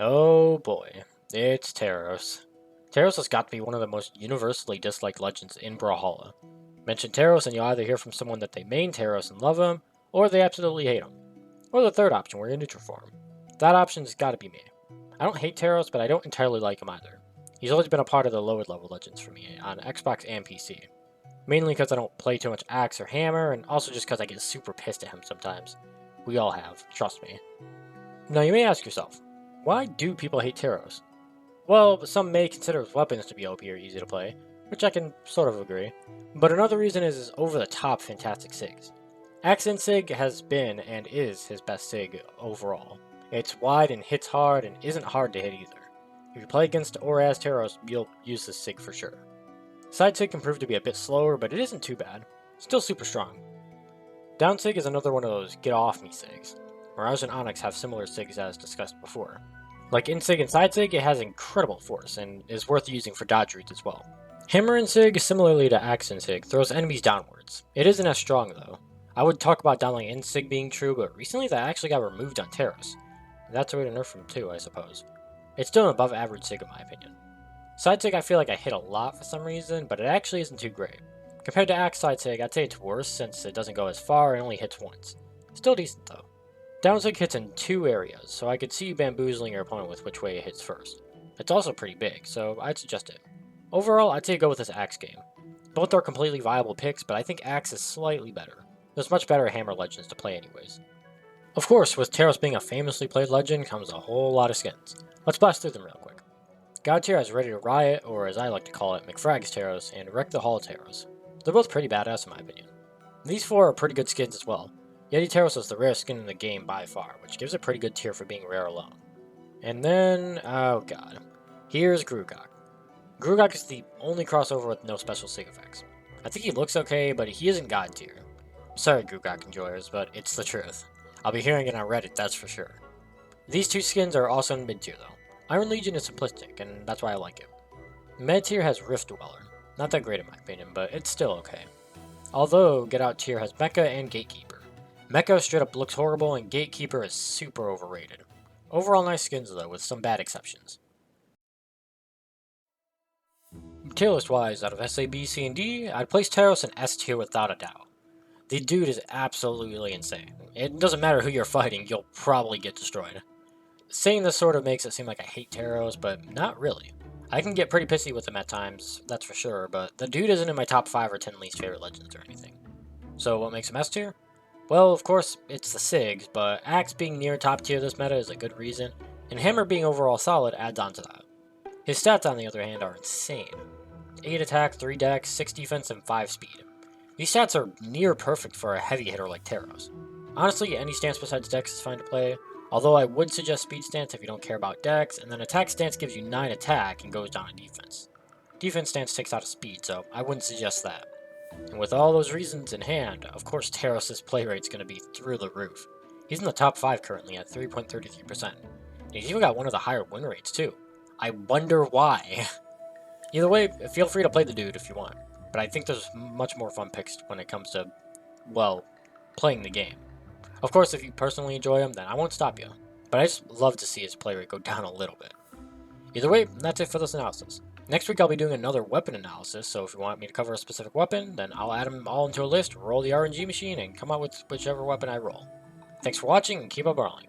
Oh boy, it's Teros. Teros has got to be one of the most universally disliked legends in Brawlhalla. Mention Teros and you'll either hear from someone that they main Teros and love him, or they absolutely hate him. Or the third option, where you're neutral for him. That option's got to be me. I don't hate Teros, but I don't entirely like him either. He's always been a part of the lower level legends for me, on Xbox and PC. Mainly because I don't play too much Axe or Hammer, and also just because I get super pissed at him sometimes. We all have, trust me. Now you may ask yourself, why do people hate Teros? Well, some may consider his weapons to be OP or easy to play, which I can sort of agree. But another reason is his over-the-top fantastic SIGs. Accent SIG has been and is his best SIG overall. It's wide and hits hard and isn't hard to hit either. If you play against or as Teros, you'll use this SIG for sure. Side SIG can prove to be a bit slower, but it isn't too bad. Still super strong. Down SIG is another one of those get-off-me SIGs. Mirage and Onyx have similar SIGs as discussed before. Like in SIG and side SIG, it has incredible force and is worth using for dodge routes as well. Hammer and SIG, similarly to Axe and SIG, throws enemies downwards. It isn't as strong though. I would talk about downline in SIG being true, but recently that actually got removed on Teros. That's a way to nerf him too, I suppose. It's still an above average SIG in my opinion. Side SIG I feel like I hit a lot for some reason, but it actually isn't too great. Compared to Axe side SIG, I'd say it's worse since it doesn't go as far and only hits once. Still decent though. Down SIG hits in two areas, so I could see you bamboozling your opponent with which way it hits first. It's also pretty big, so I'd suggest it. Overall, I'd say go with this Axe game. Both are completely viable picks, but I think Axe is slightly better. There's much better Hammer Legends to play anyways. Of course, with Teros being a famously played legend comes a whole lot of skins. Let's blast through them real quick. God tier has Ready to Riot, or as I like to call it, McFrag's Teros, and Wreck the Hall Teros. They're both pretty badass in my opinion. These four are pretty good skins as well. Yeti Teros is the rarest skin in the game by far, which gives a pretty good tier for being rare alone. And then, oh god, here's Grugok. Grugok is the only crossover with no special SIG effects. I think he looks okay, but he isn't god tier. Sorry Grugok enjoyers, but it's the truth. I'll be hearing it on Reddit, that's for sure. These two skins are also in mid tier though. Iron Legion is simplistic, and that's why I like it. Med tier has Rift Dweller. Not that great in my opinion, but it's still okay. Although, Get Out tier has Mecha and Gatekeeper. Mecha straight up looks horrible, and Gatekeeper is super overrated. Overall nice skins though, with some bad exceptions. Tier list wise, out of SA, B, C, and D, I'd place Teros in S tier without a doubt. The dude is absolutely insane. It doesn't matter who you're fighting, you'll probably get destroyed. Saying this sort of makes it seem like I hate Teros, but not really. I can get pretty pissy with him at times, that's for sure, but the dude isn't in my top 5 or 10 least favorite legends or anything. So what makes him S tier? Well, of course, it's the SIGs, but Axe being near top tier this meta is a good reason, and Hammer being overall solid adds on to that. His stats, on the other hand, are insane. 8 attack, 3 dex, 6 defense, and 5 speed. These stats are near perfect for a heavy hitter like Teros. Honestly, any stance besides dex is fine to play, although I would suggest speed stance if you don't care about dex, and then attack stance gives you 9 attack and goes down to defense. Defense stance takes out of speed, so I wouldn't suggest that. And with all those reasons in hand, of course Teros' play rate's going to be through the roof. He's in the top 5 currently at 3.33%. And he's even got one of the higher win rates too. I wonder why. Either way, feel free to play the dude if you want, but I think there's much more fun picks when it comes to, well, playing the game. Of course, if you personally enjoy him, then I won't stop you, but I just love to see his play rate go down a little bit. Either way, that's it for this analysis. Next week I'll be doing another weapon analysis, so if you want me to cover a specific weapon, then I'll add them all into a list, roll the RNG machine, and come out with whichever weapon I roll. Thanks for watching, and keep up brawling.